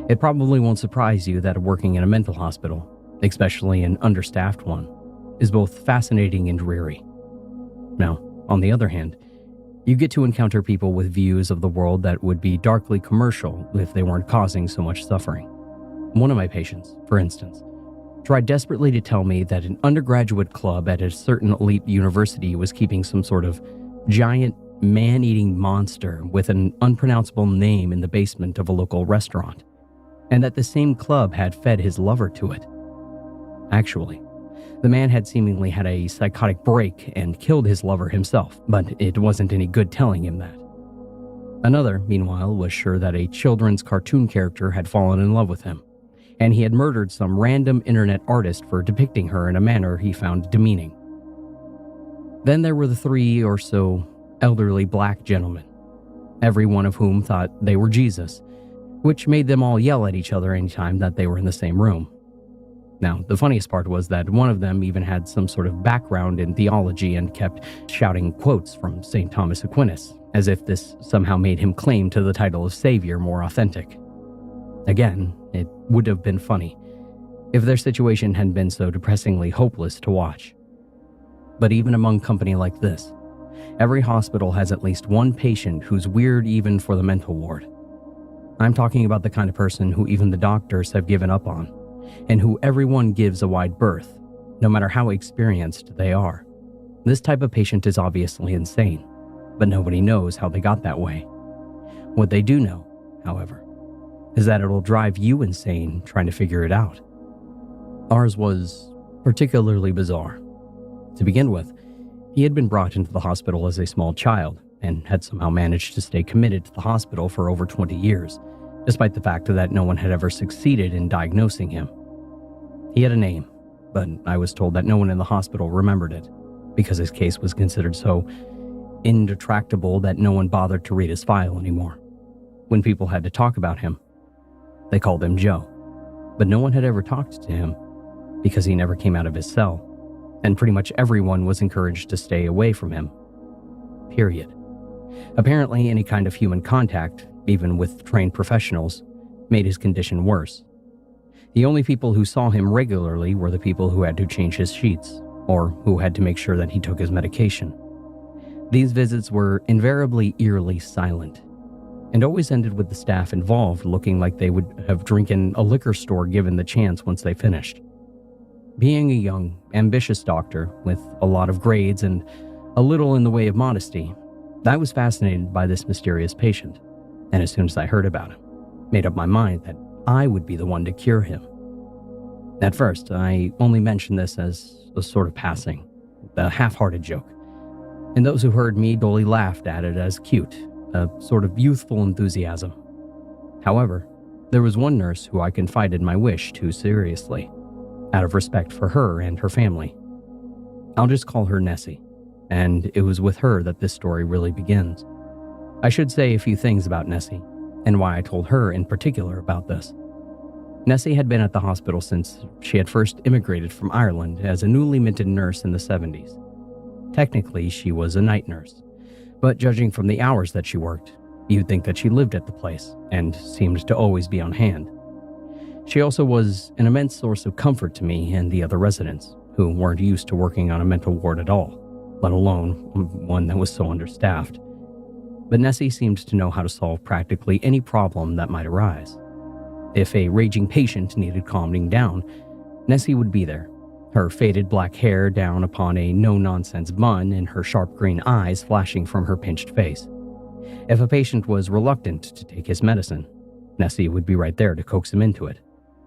It probably won't surprise you that working in a mental hospital, especially an understaffed one, is both fascinating and dreary. Now, on the other hand, you get to encounter people with views of the world that would be darkly commercial if they weren't causing so much suffering. One of my patients, for instance, tried desperately to tell me that an undergraduate club at a certain elite university was keeping some sort of giant man-eating monster with an unpronounceable name in the basement of a local restaurant, and that the same club had fed his lover to it. Actually, the man had seemingly had a psychotic break and killed his lover himself, but it wasn't any good telling him that. Another, meanwhile, was sure that a children's cartoon character had fallen in love with him, and he had murdered some random internet artist for depicting her in a manner he found demeaning. Then there were the 3 or so elderly black gentlemen, every one of whom thought they were Jesus, which made them all yell at each other anytime that they were in the same room. Now, the funniest part was that one of them even had some sort of background in theology and kept shouting quotes from St. Thomas Aquinas, as if this somehow made him claim to the title of Savior more authentic. Again, it would have been funny if their situation hadn't been so depressingly hopeless to watch. But even among company like this, every hospital has at least one patient who's weird even for the mental ward. I'm talking about the kind of person who even the doctors have given up on, and who everyone gives a wide berth, no matter how experienced they are. This type of patient is obviously insane, but nobody knows how they got that way. What they do know, however, is that it'll drive you insane trying to figure it out. Ours was particularly bizarre. To begin with, he had been brought into the hospital as a small child and had somehow managed to stay committed to the hospital for over 20 years, despite the fact that no one had ever succeeded in diagnosing him. He had a name, but I was told that no one in the hospital remembered it, because his case was considered so indetractable that no one bothered to read his file anymore. When people had to talk about him, they called him Joe, but no one had ever talked to him because he never came out of his cell, and pretty much everyone was encouraged to stay away from him. Period. Apparently, any kind of human contact, even with trained professionals, made his condition worse. The only people who saw him regularly were the people who had to change his sheets, or who had to make sure that he took his medication. These visits were invariably eerily silent, and always ended with the staff involved looking like they would have drinking a liquor store given the chance once they finished. Being a young, ambitious doctor with a lot of grades and a little in the way of modesty, I was fascinated by this mysterious patient, and as soon as I heard about him, made up my mind that I would be the one to cure him. At first, I only mentioned this as a sort of passing, a half-hearted joke, and those who heard me dully laughed at it as cute, a sort of youthful enthusiasm. However, there was one nurse who I confided my wish to seriously, out of respect for her and her family. I'll just call her Nessie, and it was with her that this story really begins. I should say a few things about Nessie, and why I told her in particular about this. Nessie had been at the hospital since she had first immigrated from Ireland as a newly minted nurse in the 70s. Technically, she was a night nurse, but judging from the hours that she worked, you'd think that she lived at the place and seemed to always be on hand. She also was an immense source of comfort to me and the other residents, who weren't used to working on a mental ward at all, let alone one that was so understaffed. But Nessie seemed to know how to solve practically any problem that might arise. If a raging patient needed calming down, Nessie would be there, her faded black hair down upon a no-nonsense bun and her sharp green eyes flashing from her pinched face. If a patient was reluctant to take his medicine, Nessie would be right there to coax him into it.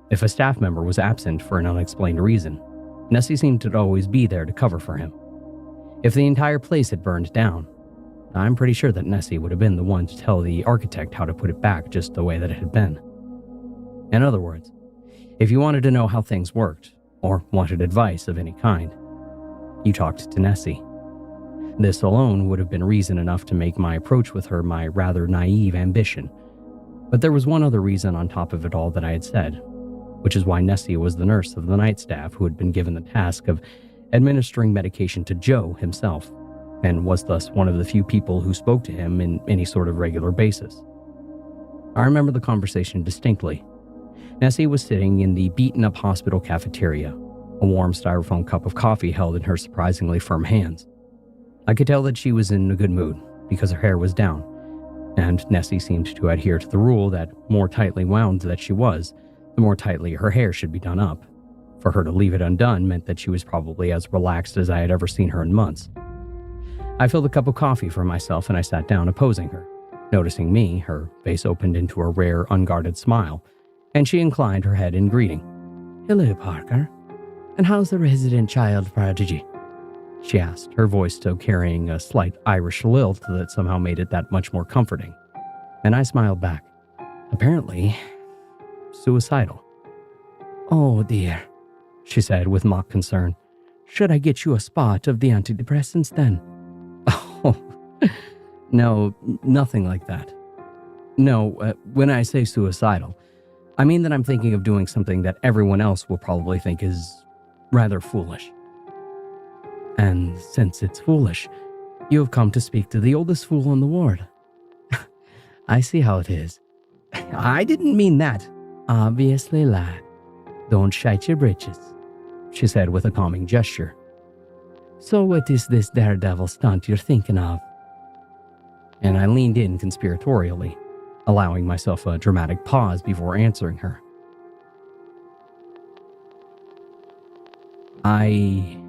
If a staff member was absent for an unexplained reason, Nessie seemed to always be there to cover for him. If the entire place had burned down, I'm pretty sure that Nessie would have been the one to tell the architect how to put it back just the way that it had been. In other words, if you wanted to know how things worked, or wanted advice of any kind, you talked to Nessie. This alone would have been reason enough to make my approach with her my rather naive ambition. But there was one other reason on top of it all that I had said, which is why Nessie was the nurse of the night staff who had been given the task of administering medication to Joe himself, and was thus one of the few people who spoke to him in any sort of regular basis. I remember the conversation distinctly, Nessie was sitting in the beaten-up hospital cafeteria, a warm styrofoam cup of coffee held in her surprisingly firm hands. I could tell that she was in a good mood because her hair was down, and Nessie seemed to adhere to the rule that more tightly wound that she was, the more tightly her hair should be done up. For her to leave it undone meant that she was probably as relaxed as I had ever seen her in months. I filled a cup of coffee for myself and I sat down opposing her. Noticing me, her face opened into a rare, unguarded smile, and she inclined her head in greeting. "Hello, Parker. And how's the resident child prodigy?" she asked, her voice still carrying a slight Irish lilt that somehow made it that much more comforting. And I smiled back. "Apparently, suicidal." "Oh dear," she said with mock concern. "Should I get you a spot of the antidepressants then?" "Oh, no, nothing like that. No, when I say suicidal, I mean that I'm thinking of doing something that everyone else will probably think is rather foolish." "And since it's foolish, you have come to speak to the oldest fool in the ward." "I see how it is." "I didn't mean that." "Obviously, lad. Don't shite your britches," she said with a calming gesture. "So what is this daredevil stunt you're thinking of?" And I leaned in conspiratorially, allowing myself a dramatic pause before answering her. I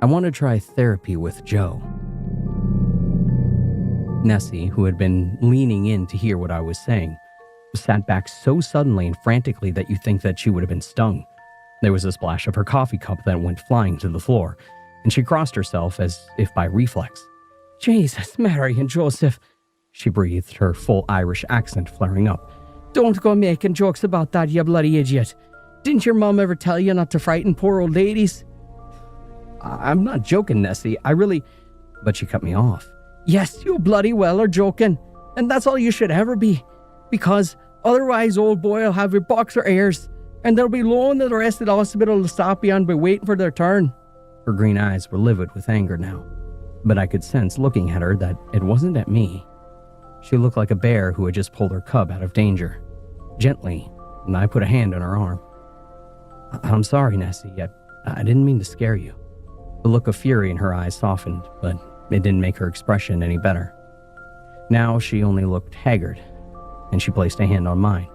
want to try therapy with Joe." Nessie, who had been leaning in to hear what I was saying, sat back so suddenly and frantically that you'd think that she would have been stung. There was a splash of her coffee cup that went flying to the floor, and she crossed herself as if by reflex. "Jesus, Mary and Joseph," she breathed, her full Irish accent flaring up. "Don't go making jokes about that, you bloody idiot. Didn't your mum ever tell you not to frighten poor old ladies?" "I'm not joking, Nessie. I really..." But she cut me off. "Yes, you bloody well are joking. And that's all you should ever be. Because otherwise, old boy will have your boxer ears. And they'll be loaning the rest of the hospital to stop you and be waiting for their turn." Her green eyes were livid with anger now. But I could sense looking at her that it wasn't at me. She looked like a bear who had just pulled her cub out of danger. Gently, and I put a hand on her arm. "I'm sorry, Nessie. I didn't mean to scare you." The look of fury in her eyes softened, but it didn't make her expression any better. Now she only looked haggard, and she placed a hand on mine.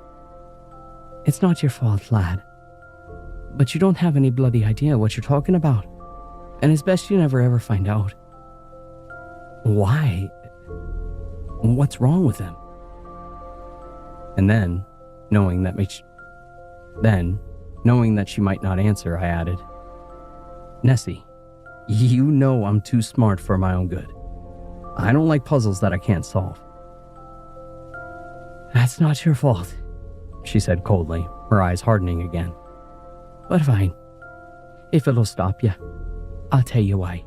"It's not your fault, lad. But you don't have any bloody idea what you're talking about. And it's best you never ever find out." "Why? What's wrong with him?" And then, knowing that she might not answer, I added, "Nessie, you know I'm too smart for my own good. I don't like puzzles that I can't solve." "That's not your fault," she said coldly, her eyes hardening again. "But fine. If it'll stop you, I'll tell you why.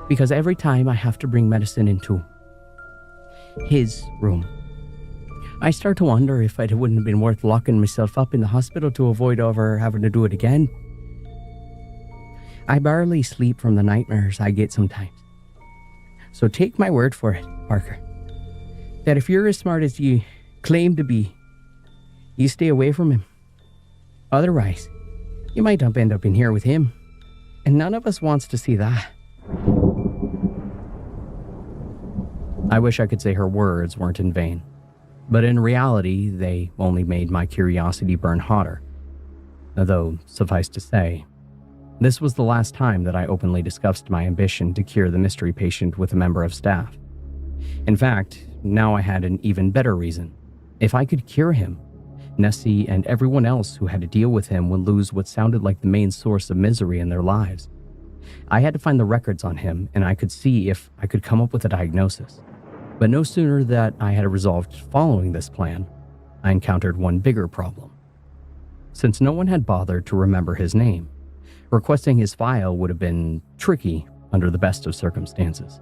Because every time I have to bring medicine into his room, I start to wonder if it wouldn't have been worth locking myself up in the hospital to avoid ever having to do it again. I barely sleep from the nightmares I get sometimes. So take my word for it, Parker, that if you're as smart as you claim to be, you stay away from him. Otherwise, you might end up in here with him, and none of us wants to see that." I wish I could say her words weren't in vain, but in reality, they only made my curiosity burn hotter. Though, suffice to say, this was the last time that I openly discussed my ambition to cure the mystery patient with a member of staff. In fact, now I had an even better reason. If I could cure him, Nessie and everyone else who had to deal with him would lose what sounded like the main source of misery in their lives. I had to find the records on him, and I could see if I could come up with a diagnosis. But no sooner that I had resolved following this plan, I encountered one bigger problem. Since no one had bothered to remember his name, requesting his file would have been tricky under the best of circumstances.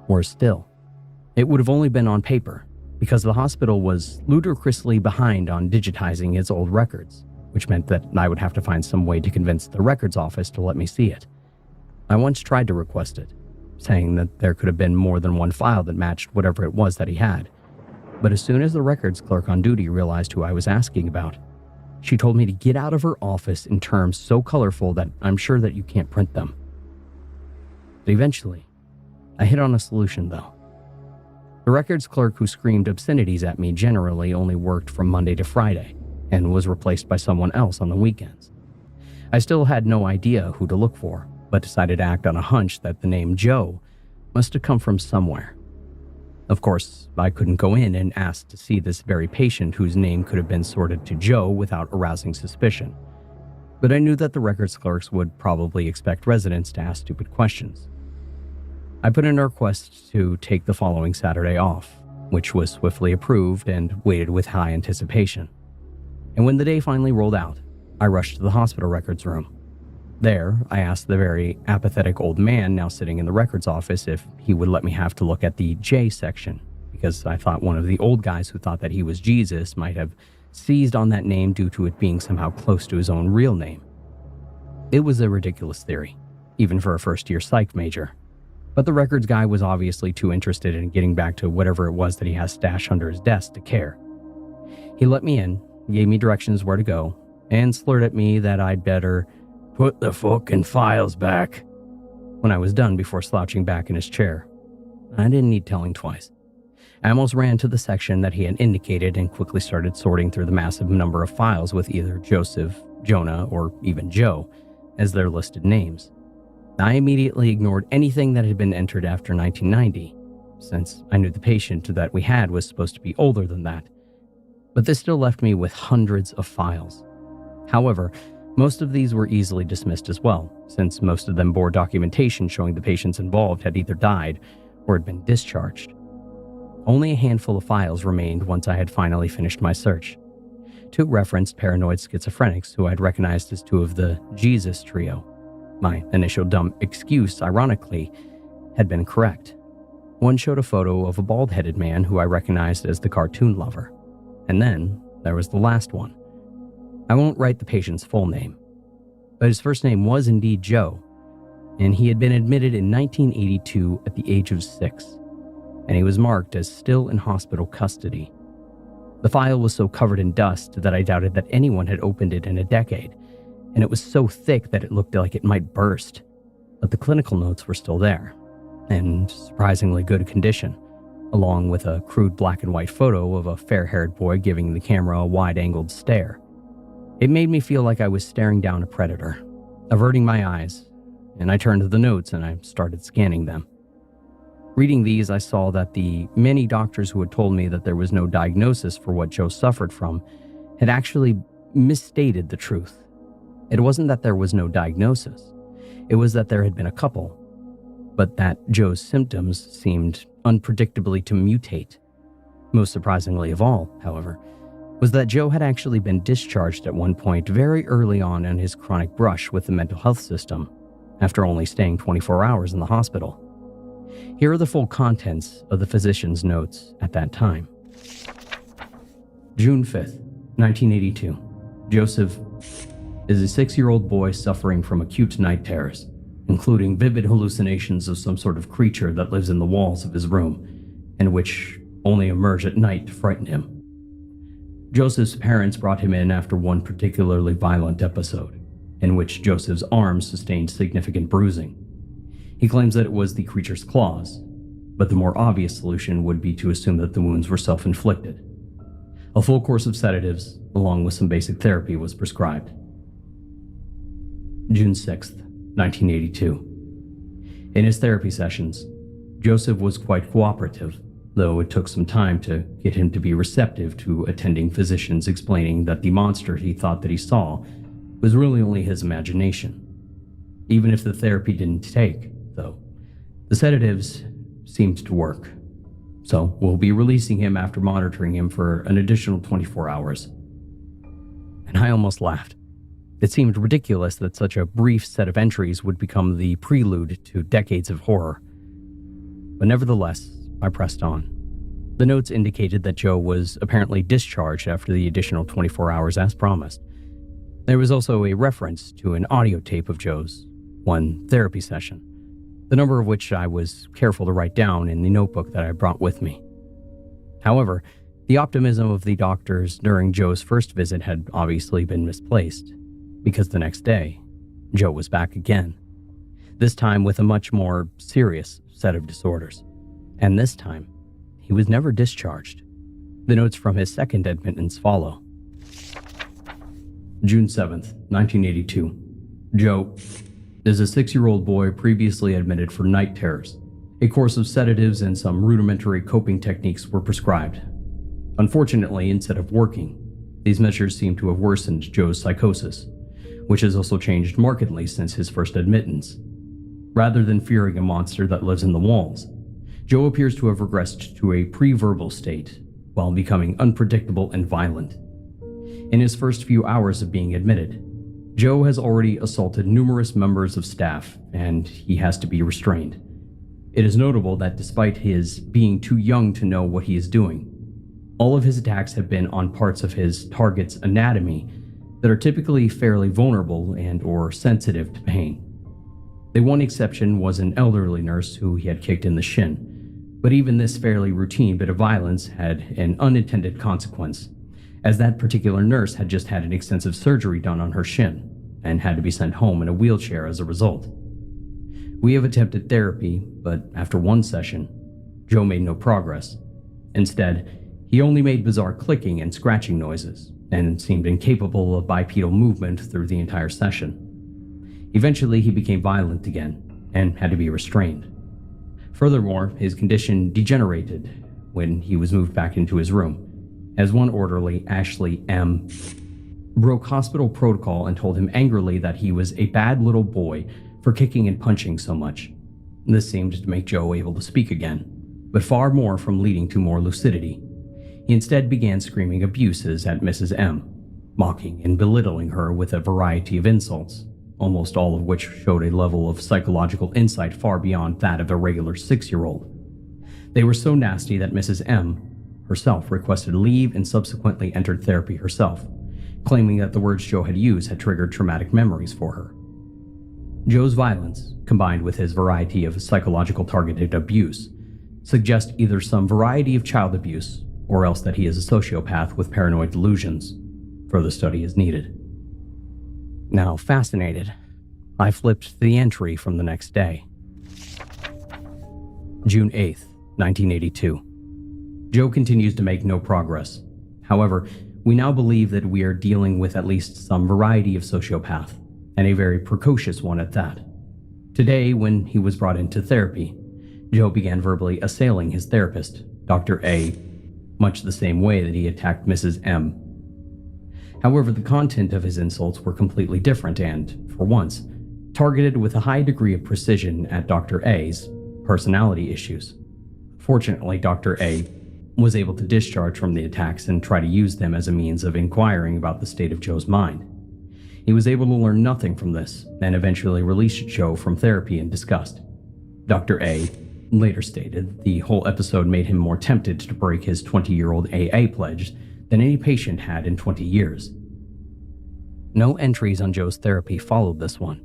Worse still, it would have only been on paper, because the hospital was ludicrously behind on digitizing its old records, which meant that I would have to find some way to convince the records office to let me see it. I once tried to request it, saying that there could have been more than one file that matched whatever it was that he had, But as soon as the records clerk on duty realized who I was asking about, she told me to get out of her office in terms so colorful that I'm sure that you can't print them. But eventually, I hit on a solution though. The records clerk who screamed obscenities at me generally only worked from Monday to Friday and was replaced by someone else on the weekends. I still had no idea who to look for, but decided to act on a hunch that the name Joe must have come from somewhere. Of course, I couldn't go in and ask to see this very patient whose name could have been sorted to Joe without arousing suspicion. But I knew that the records clerks would probably expect residents to ask stupid questions. I put in a request to take the following Saturday off, which was swiftly approved and waited with high anticipation. And when the day finally rolled out, I rushed to the hospital records room. There, I asked the very apathetic old man now sitting in the records office if he would let me have to look at the J section, because I thought one of the old guys who thought that he was Jesus might have seized on that name due to it being somehow close to his own real name. It was a ridiculous theory, even for a first-year psych major. But the records guy was obviously too interested in getting back to whatever it was that he has stashed under his desk to care. He let me in, gave me directions where to go, and slurred at me that I'd better put the fucking files back when I was done before slouching back in his chair. I didn't need telling twice. I almost ran to the section that he had indicated and quickly started sorting through the massive number of files with either Joseph, Jonah, or even Joe as their listed names. I immediately ignored anything that had been entered after 1990, since I knew the patient that we had was supposed to be older than that. But this still left me with hundreds of files. However, most of these were easily dismissed as well, since most of them bore documentation showing the patients involved had either died or had been discharged. Only a handful of files remained once I had finally finished my search. Two referenced paranoid schizophrenics who I'd recognized as two of the Jesus trio. My initial dumb excuse, ironically, had been correct. One showed a photo of a bald-headed man who I recognized as the cartoon lover. And then there was the last one. I won't write the patient's full name, but his first name was indeed Joe, and he had been admitted in 1982 at the age of 6, and he was marked as still in hospital custody. The file was so covered in dust that I doubted that anyone had opened it in a decade, and it was so thick that it looked like it might burst, but the clinical notes were still there, in surprisingly good condition, along with a crude black and white photo of a fair-haired boy giving the camera a wide-angled stare. It made me feel like I was staring down a predator, averting my eyes, and I turned to the notes and I started scanning them. Reading these, I saw that the many doctors who had told me that there was no diagnosis for what Joe suffered from had actually misstated the truth. It wasn't that there was no diagnosis, it was that there had been a couple, but that Joe's symptoms seemed unpredictably to mutate. Most surprisingly of all, however, was that Joe had actually been discharged at one point very early on in his chronic brush with the mental health system, after only staying 24 hours in the hospital. Here are the full contents of the physician's notes at that time. June 5th, 1982. Joseph is a 6-year-old boy suffering from acute night terrors, including vivid hallucinations of some sort of creature that lives in the walls of his room, and which only emerge at night to frighten him. Joseph's parents brought him in after one particularly violent episode, in which Joseph's arms sustained significant bruising. He claims that it was the creature's claws, but the more obvious solution would be to assume that the wounds were self-inflicted. A full course of sedatives, along with some basic therapy, was prescribed. June 6th, 1982. In his therapy sessions, Joseph was quite cooperative, though it took some time to get him to be receptive to attending physicians explaining that the monster he thought that he saw was really only his imagination. Even if the therapy didn't take, though, the sedatives seemed to work. So we'll be releasing him after monitoring him for an additional 24 hours. And I almost laughed. It seemed ridiculous that such a brief set of entries would become the prelude to decades of horror. But nevertheless, I pressed on. The notes indicated that Joe was apparently discharged after the additional 24 hours as promised. There was also a reference to an audio tape of Joe's one therapy session, the number of which I was careful to write down in the notebook that I brought with me. However, The optimism of the doctors during Joe's first visit had obviously been misplaced, because the next day, Joe was back again, this time with a much more serious set of disorders. And this time, he was never discharged. The notes from his second admittance follow. June 7th, 1982. Joe is a 6-year-old boy previously admitted for night terrors. A course of sedatives and some rudimentary coping techniques were prescribed. Unfortunately, instead of working, these measures seem to have worsened Joe's psychosis, which has also changed markedly since his first admittance. Rather than fearing a monster that lives in the walls, Joe appears to have regressed to a pre-verbal state while becoming unpredictable and violent. In his first few hours of being admitted, Joe has already assaulted numerous members of staff, and he has to be restrained. It is notable that despite his being too young to know what he is doing, all of his attacks have been on parts of his target's anatomy that are typically fairly vulnerable and/or sensitive to pain. The one exception was an elderly nurse who he had kicked in the shin, but even this fairly routine bit of violence had an unintended consequence, as that particular nurse had just had an extensive surgery done on her shin and had to be sent home in a wheelchair as a result. We have attempted therapy, but after one session, Joe made no progress. Instead, he only made bizarre clicking and scratching noises, and seemed incapable of bipedal movement through the entire session. Eventually, he became violent again, and had to be restrained. Furthermore, his condition degenerated when he was moved back into his room, as one orderly, Ashley M., broke hospital protocol and told him angrily that he was a bad little boy for kicking and punching so much. This seemed to make Joe able to speak again, but far more from leading to more lucidity. He instead began screaming abuses at Mrs. M., mocking and belittling her with a variety of insults, almost all of which showed a level of psychological insight far beyond that of a regular 6-year-old. They were so nasty that Mrs. M. herself requested leave and subsequently entered therapy herself, claiming that the words Joe had used had triggered traumatic memories for her. Joe's violence, combined with his variety of psychological targeted abuse, suggest either some variety of child abuse or else that he is a sociopath with paranoid delusions. Further study is needed. Now, fascinated, I flipped to the entry from the next day. June 8th, 1982. Joe continues to make no progress. However, we now believe that we are dealing with at least some variety of sociopath, and a very precocious one at that. Today, when he was brought into therapy, Joe began verbally assailing his therapist, Dr. A., much the same way that he attacked Mrs. M. However, the content of his insults were completely different and, for once, targeted with a high degree of precision at Dr. A.'s personality issues. Fortunately, Dr. A. was able to discharge from the attacks and try to use them as a means of inquiring about the state of Joe's mind. He was able to learn nothing from this and eventually released Joe from therapy in disgust. Dr. A. later stated the whole episode made him more tempted to break his 20-year-old AA pledge than any patient had in 20 years. No entries on Joe's therapy followed this one.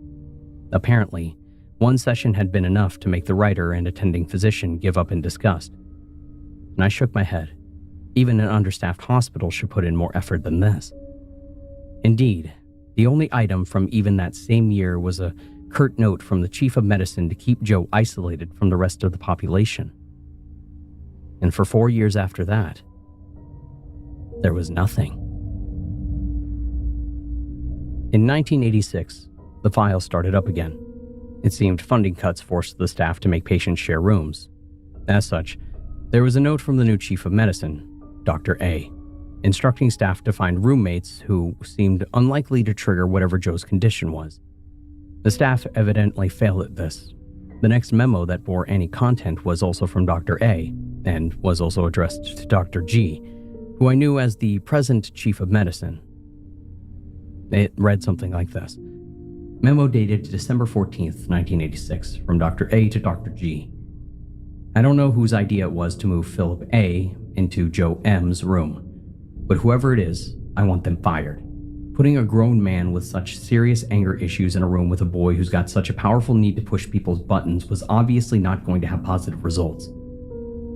Apparently, one session had been enough to make the writer and attending physician give up in disgust. And I shook my head. Even an understaffed hospital should put in more effort than this. Indeed, the only item from even that same year was a curt note from the chief of medicine to keep Joe isolated from the rest of the population. And for 4 years after that, there was nothing. In 1986, the file started up again. It seemed funding cuts forced the staff to make patients share rooms. As such, there was a note from the new chief of medicine, Dr. A., instructing staff to find roommates who seemed unlikely to trigger whatever Joe's condition was. The staff evidently failed at this. The next memo that bore any content was also from Dr. A, and was also addressed to Dr. G, who I knew as the present chief of medicine. It read something like this. Memo dated December 14th, 1986, from Dr. A to Dr. G. I don't know whose idea it was to move Philip A into Joe M's room, but whoever it is, I want them fired. Putting a grown man with such serious anger issues in a room with a boy who's got such a powerful need to push people's buttons was obviously not going to have positive results.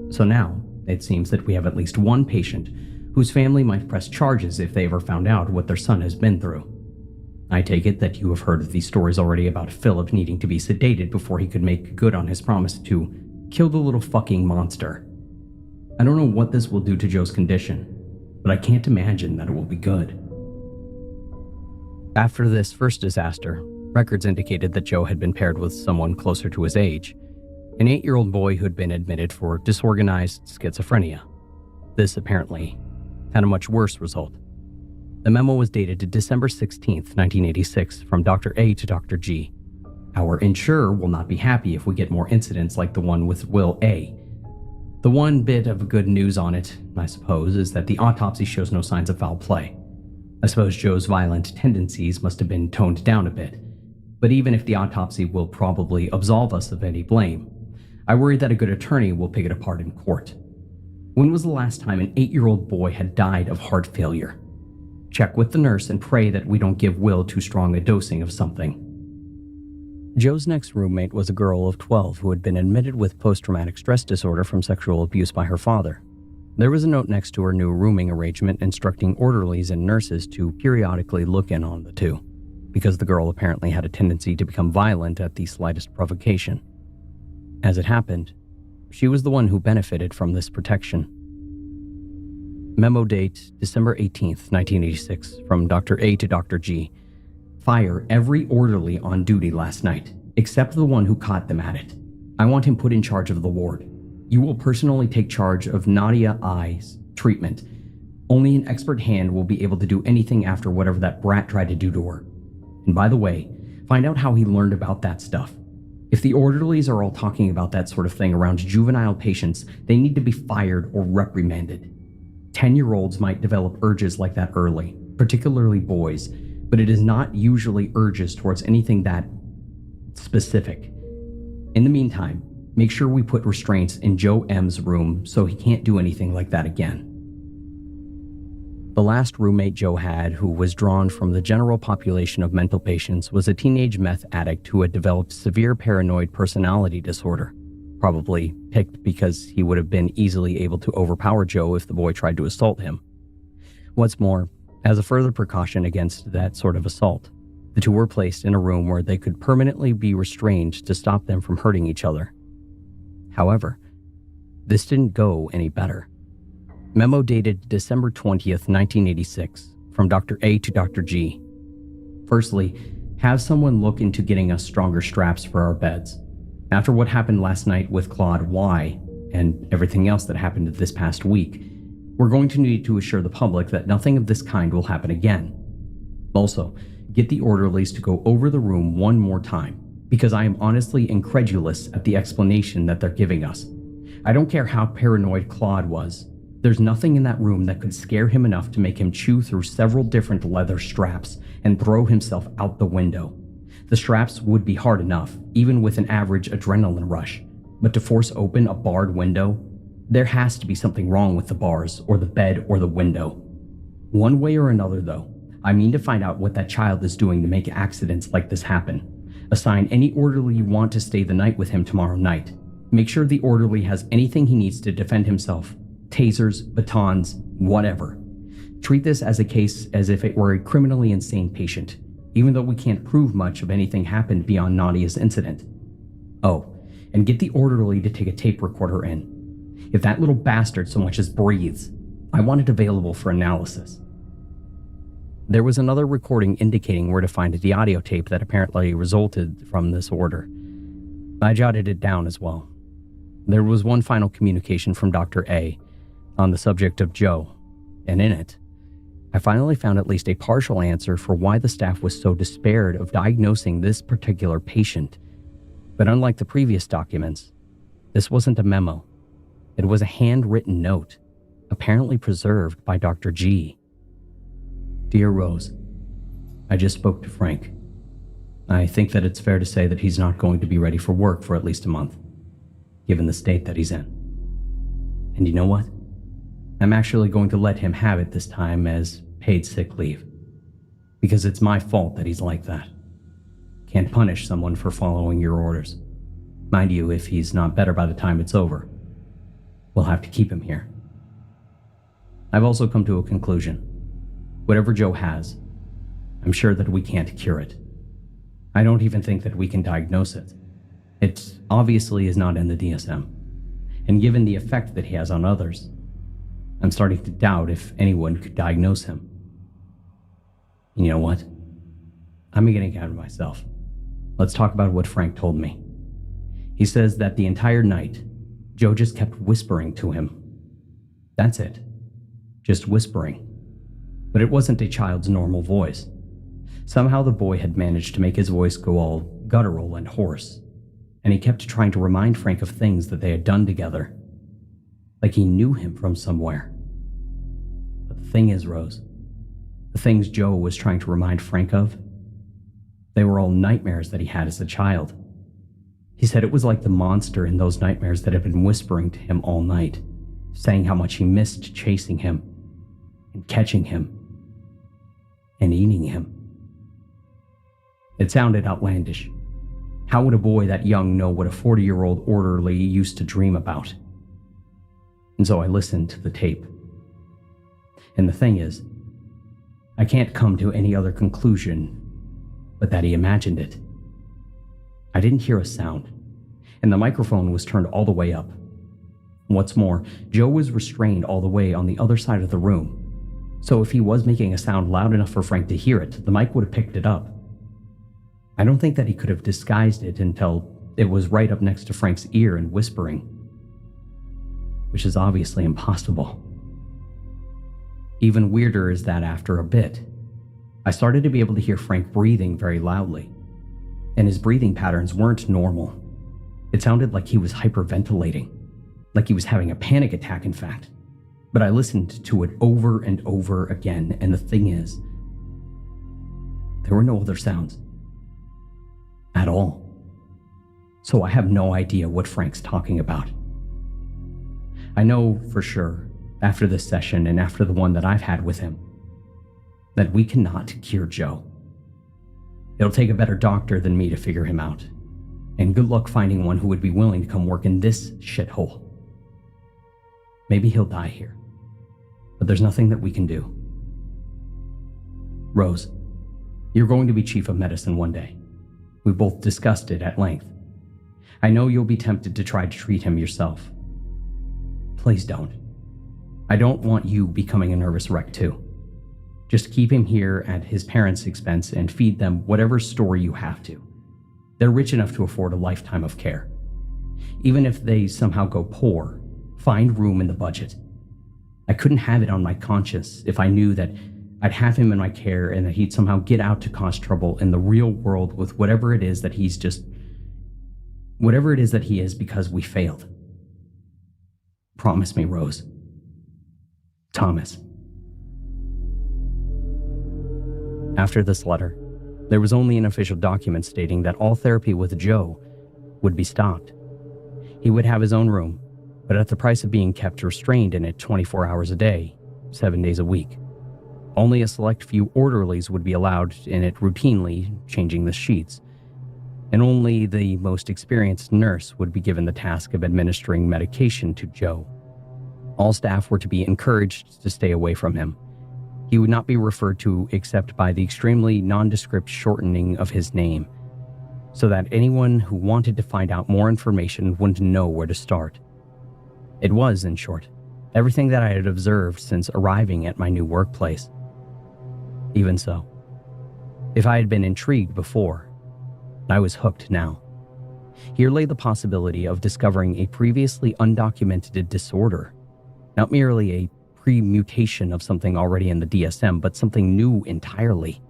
So now, it seems that we have at least one patient whose family might press charges if they ever found out what their son has been through. I take it that you have heard of these stories already about Philip needing to be sedated before he could make good on his promise to kill the little fucking monster. I don't know what this will do to Joe's condition, but I can't imagine that it will be good. After this first disaster, records indicated that Joe had been paired with someone closer to his age, an 8-year-old boy who had been admitted for disorganized schizophrenia. This apparently had a much worse result. The memo was dated December 16, 1986, from Dr. A to Dr. G. Our insurer will not be happy if we get more incidents like the one with Will A. The one bit of good news on it, I suppose, is that the autopsy shows no signs of foul play. I suppose Joe's violent tendencies must have been toned down a bit, but even if the autopsy will probably absolve us of any blame, I worry that a good attorney will pick it apart in court. When was the last time an 8-year-old boy had died of heart failure? Check with the nurse and pray that we don't give Will too strong a dosing of something. Joe's next roommate was a girl of 12 who had been admitted with post-traumatic stress disorder from sexual abuse by her father. There was a note next to her new rooming arrangement instructing orderlies and nurses to periodically look in on the two, because the girl apparently had a tendency to become violent at the slightest provocation. As it happened, she was the one who benefited from this protection. Memo date December 18th, 1986, from Dr. A to Dr. G. Fire every orderly on duty last night, except the one who caught them at it. I want him put in charge of the ward. You will personally take charge of Nadia I's treatment. Only an expert hand will be able to do anything after whatever that brat tried to do to her. And by the way, find out how he learned about that stuff. If the orderlies are all talking about that sort of thing around juvenile patients, they need to be fired or reprimanded. 10-year-olds might develop urges like that early, particularly boys, but it is not usually urges towards anything that specific. In the meantime, make sure we put restraints in Joe M's room so he can't do anything like that again. The last roommate Joe had, who was drawn from the general population of mental patients, was a teenage meth addict who had developed severe paranoid personality disorder, probably picked because he would have been easily able to overpower Joe if the boy tried to assault him. What's more, as a further precaution against that sort of assault, the two were placed in a room where they could permanently be restrained to stop them from hurting each other. However, this didn't go any better. Memo dated December 20th, 1986, from Dr. A to Dr. G. Firstly, have someone look into getting us stronger straps for our beds. After what happened last night with Claude Y, and everything else that happened this past week, we're going to need to assure the public that nothing of this kind will happen again. Also, get the orderlies to go over the room one more time, because I am honestly incredulous at the explanation that they're giving us. I don't care how paranoid Claude was. There's nothing in that room that could scare him enough to make him chew through several different leather straps and throw himself out the window. The straps would be hard enough, even with an average adrenaline rush, but to force open a barred window, there has to be something wrong with the bars or the bed or the window. One way or another though, I mean to find out what that child is doing to make accidents like this happen. Assign any orderly you want to stay the night with him tomorrow night. Make sure the orderly has anything he needs to defend himself. Tasers, batons, whatever. Treat this as a case as if it were a criminally insane patient, even though we can't prove much of anything happened beyond Nadia's incident. Oh, and get the orderly to take a tape recorder in. If that little bastard so much as breathes, I want it available for analysis. There was another recording indicating where to find the audio tape that apparently resulted from this order. I jotted it down as well. There was one final communication from Dr. A on the subject of Joe, and in it, I finally found at least a partial answer for why the staff was so despaired of diagnosing this particular patient. But unlike the previous documents, this wasn't a memo. It was a handwritten note, apparently preserved by Dr. G. Dear Rose, I just spoke to Frank. I think that it's fair to say that he's not going to be ready for work for at least a month, given the state that he's in. And you know what? I'm actually going to let him have it this time as paid sick leave, because it's my fault that he's like that. Can't punish someone for following your orders. Mind you, if he's not better by the time it's over. we'll have to keep him here. I've also come to a conclusion. Whatever Joe has, I'm sure that we can't cure it. I don't even think that we can diagnose it. It obviously is not in the DSM. And given the effect that he has on others, I'm starting to doubt if anyone could diagnose him. You know what? I'm getting out of myself. Let's talk about what Frank told me. He says that the entire night, Joe just kept whispering to him. That's it. Just whispering. But it wasn't a child's normal voice. Somehow the boy had managed to make his voice go all guttural and hoarse, and he kept trying to remind Frank of things that they had done together, like he knew him from somewhere. But the thing is, Rose, the things Joe was trying to remind Frank of, they were all nightmares that he had as a child. He said it was like the monster in those nightmares that had been whispering to him all night, saying how much he missed chasing him, and catching him, and eating him. It sounded outlandish. How would a boy that young know what a 40-year-old orderly used to dream about? And so I listened to the tape. And the thing is, I can't come to any other conclusion but that he imagined it. I didn't hear a sound, and the microphone was turned all the way up. What's more, Joe was restrained all the way on the other side of the room, so if he was making a sound loud enough for Frank to hear it, the mic would have picked it up. I don't think that he could have disguised it until it was right up next to Frank's ear and whispering, which is obviously impossible. Even weirder is that after a bit, I started to be able to hear Frank breathing very loudly, and his breathing patterns weren't normal. It sounded like he was hyperventilating, like he was having a panic attack, in fact. But I listened to it over and over again, and the thing is, there were no other sounds. At all. So I have no idea what Frank's talking about. I know for sure, after this session and after the one that I've had with him, that we cannot cure Joe. It'll take a better doctor than me to figure him out, and good luck finding one who would be willing to come work in this shithole. Maybe he'll die here, but there's nothing that we can do. Rose, you're going to be chief of medicine one day. We both discussed it at length. I know you'll be tempted to try to treat him yourself. Please don't. I don't want you becoming a nervous wreck too. Just keep him here at his parents' expense and feed them whatever story you have to. They're rich enough to afford a lifetime of care. Even if they somehow go poor, find room in the budget. I couldn't have it on my conscience if I knew that I'd have him in my care and that he'd somehow get out to cause trouble in the real world with whatever it is that he is because we failed. Promise me, Rose. Thomas. After this letter, there was only an official document stating that all therapy with Joe would be stopped. He would have his own room, but at the price of being kept restrained in it 24 hours a day, 7 days a week. Only a select few orderlies would be allowed in it routinely, changing the sheets, and only the most experienced nurse would be given the task of administering medication to Joe. All staff were to be encouraged to stay away from him. He would not be referred to except by the extremely nondescript shortening of his name, so that anyone who wanted to find out more information wouldn't know where to start. It was, in short, everything that I had observed since arriving at my new workplace. Even so, if I had been intrigued before, I was hooked now. Here lay the possibility of discovering a previously undocumented disorder, not merely a pre-mutation of something already in the DSM, but something new entirely.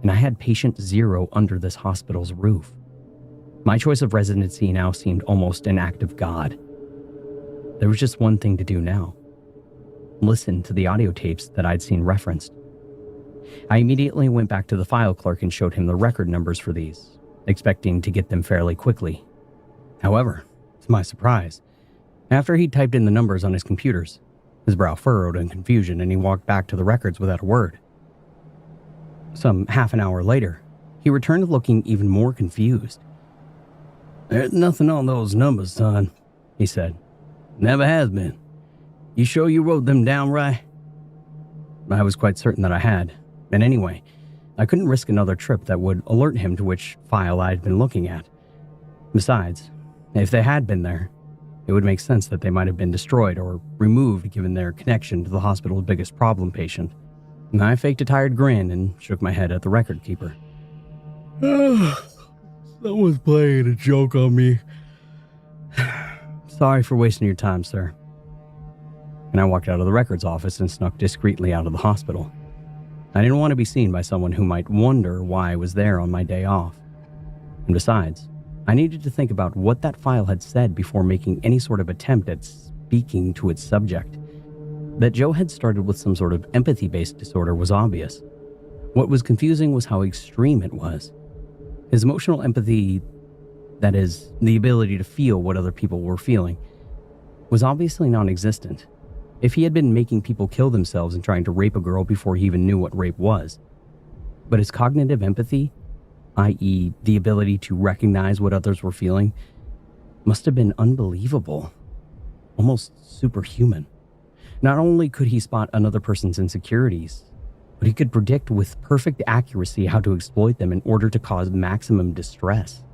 And I had patient zero under this hospital's roof. My choice of residency now seemed almost an act of God. There was just one thing to do now. Listen to the audio tapes that I'd seen referenced. I immediately went back to the file clerk and showed him the record numbers for these, expecting to get them fairly quickly. However, to my surprise, after he'd typed in the numbers on his computers, his brow furrowed in confusion and he walked back to the records without a word. Some half an hour later, he returned looking even more confused. "There's nothing on those numbers, son," he said. Never has been. You sure you wrote them down right? I was quite certain that I had. And anyway, I couldn't risk another trip that would alert him to which file I had been looking at. Besides, if they had been there, it would make sense that they might have been destroyed or removed given their connection to the hospital's biggest problem patient. I faked a tired grin and shook my head at the record keeper. Someone's playing a joke on me. Sorry for wasting your time, sir. And I walked out of the records office and snuck discreetly out of the hospital. I didn't want to be seen by someone who might wonder why I was there on my day off. And besides, I needed to think about what that file had said before making any sort of attempt at speaking to its subject. That Joe had started with some sort of empathy-based disorder was obvious. What was confusing was how extreme it was. His emotional empathy, that is, the ability to feel what other people were feeling, was obviously non-existent. If he had been making people kill themselves and trying to rape a girl before he even knew what rape was. But his cognitive empathy, i.e. the ability to recognize what others were feeling, must have been unbelievable, almost superhuman. Not only could he spot another person's insecurities, but he could predict with perfect accuracy how to exploit them in order to cause maximum distress.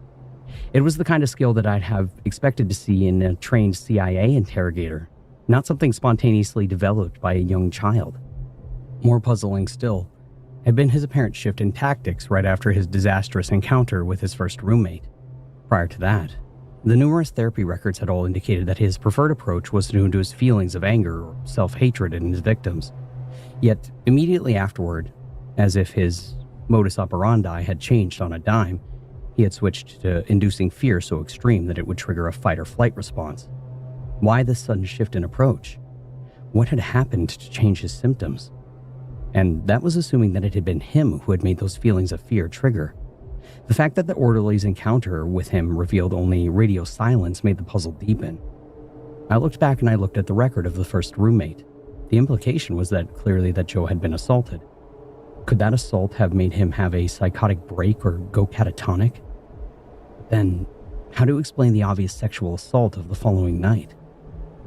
It was the kind of skill that I'd have expected to see in a trained CIA interrogator, not something spontaneously developed by a young child. More puzzling still had been his apparent shift in tactics right after his disastrous encounter with his first roommate. Prior to that, the numerous therapy records had all indicated that his preferred approach was due to his feelings of anger or self-hatred in his victims. Yet, immediately afterward, as if his modus operandi had changed on a dime, he had switched to inducing fear so extreme that it would trigger a fight-or-flight response. Why this sudden shift in approach? What had happened to change his symptoms? And that was assuming that it had been him who had made those feelings of fear trigger. The fact that the orderly's encounter with him revealed only radio silence made the puzzle deepen. I looked back and I looked at the record of the first roommate. The implication was that clearly that Joe had been assaulted. Could that assault have made him have a psychotic break or go catatonic? Then, how to explain the obvious sexual assault of the following night?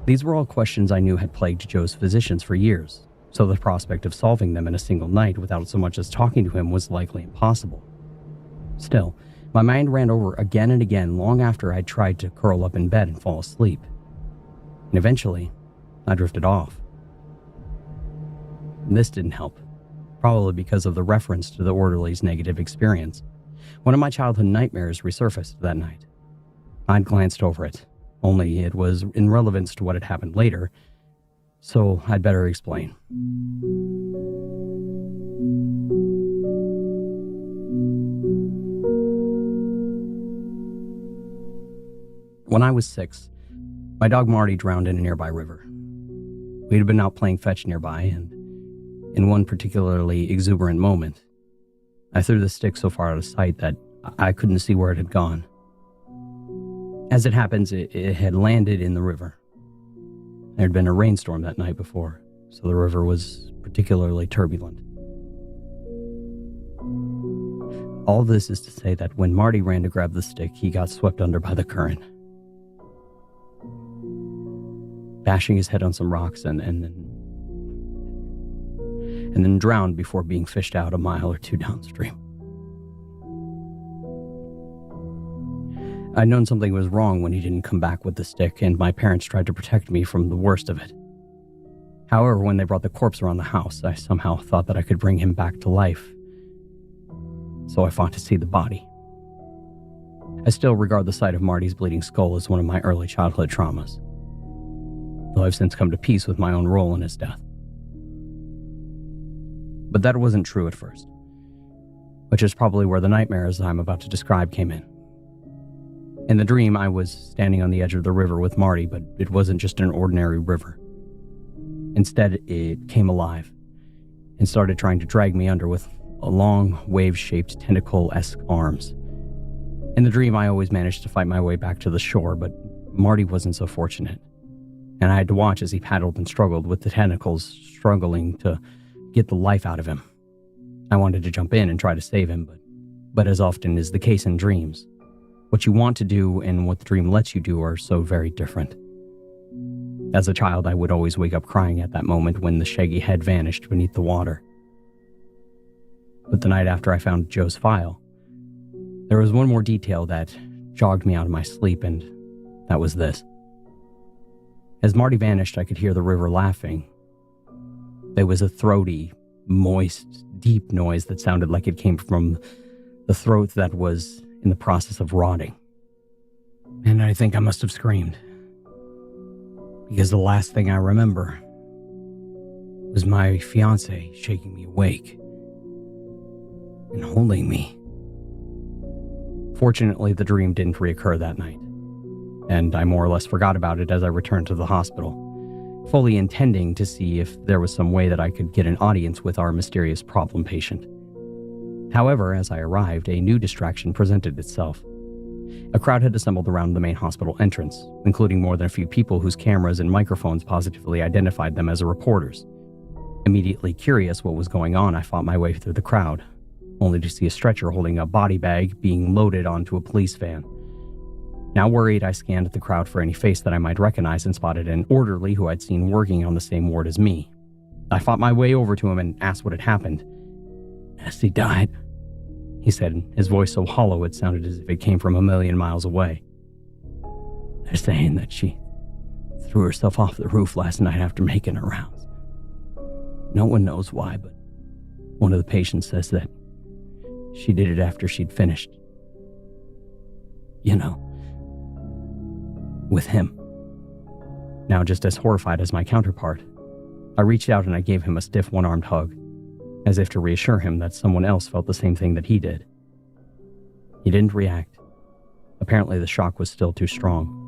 These were all questions I knew had plagued Joe's physicians for years, so the prospect of solving them in a single night without so much as talking to him was likely impossible. Still, my mind ran over again and again long after I'd tried to curl up in bed and fall asleep. And eventually, I drifted off. This didn't help, probably because of the reference to the orderly's negative experience. One of my childhood nightmares resurfaced that night. I'd glanced over it, only it was in relevance to what had happened later, so I'd better explain. When I was 6, my dog Marty drowned in a nearby river. We'd been out playing fetch nearby, and in one particularly exuberant moment, I threw the stick so far out of sight that I couldn't see where it had gone. As it happens, it had landed in the river. There had been a rainstorm that night before, so the river was particularly turbulent. All this is to say that when Marty ran to grab the stick, he got swept under by the current, bashing his head on some rocks and then drowned before being fished out a mile or two downstream. I'd known something was wrong when he didn't come back with the stick, and my parents tried to protect me from the worst of it. However, when they brought the corpse around the house, I somehow thought that I could bring him back to life. So I fought to see the body. I still regard the sight of Marty's bleeding skull as one of my early childhood traumas, though I've since come to peace with my own role in his death. But that wasn't true at first, which is probably where the nightmares I'm about to describe came in. In the dream, I was standing on the edge of the river with Marty, but it wasn't just an ordinary river. Instead, it came alive and started trying to drag me under with long, wave-shaped, tentacle-esque arms. In the dream, I always managed to fight my way back to the shore, but Marty wasn't so fortunate, and I had to watch as he paddled and struggled with the tentacles struggling to get the life out of him. I wanted to jump in and try to save him, but as often is the case in dreams, what you want to do and what the dream lets you do are so very different. As a child, I would always wake up crying at that moment when the shaggy head vanished beneath the water. But the night after I found Joe's file, there was one more detail that jogged me out of my sleep, and that was this. As Marty vanished, I could hear the river laughing. There was a throaty, moist, deep noise that sounded like it came from the throat that was in the process of rotting. And I think I must have screamed, because the last thing I remember was my fiancé shaking me awake and holding me. Fortunately, the dream didn't reoccur that night, and I more or less forgot about it as I returned to the hospital, fully intending to see if there was some way that I could get an audience with our mysterious problem patient. However, as I arrived, a new distraction presented itself. A crowd had assembled around the main hospital entrance, including more than a few people whose cameras and microphones positively identified them as reporters. Immediately curious what was going on, I fought my way through the crowd, only to see a stretcher holding a body bag being loaded onto a police van. Now worried, I scanned the crowd for any face that I might recognize and spotted an orderly who I'd seen working on the same ward as me. I fought my way over to him and asked what had happened. "Essie died," he said, his voice so hollow it sounded as if it came from a million miles away. "They're saying that she threw herself off the roof last night after making her rounds. No one knows why, but one of the patients says that she did it after she'd finished. You know, with him." Now just as horrified as my counterpart, I reached out and I gave him a stiff one-armed hug, as if to reassure him that someone else felt the same thing that he did. He didn't react. Apparently the shock was still too strong.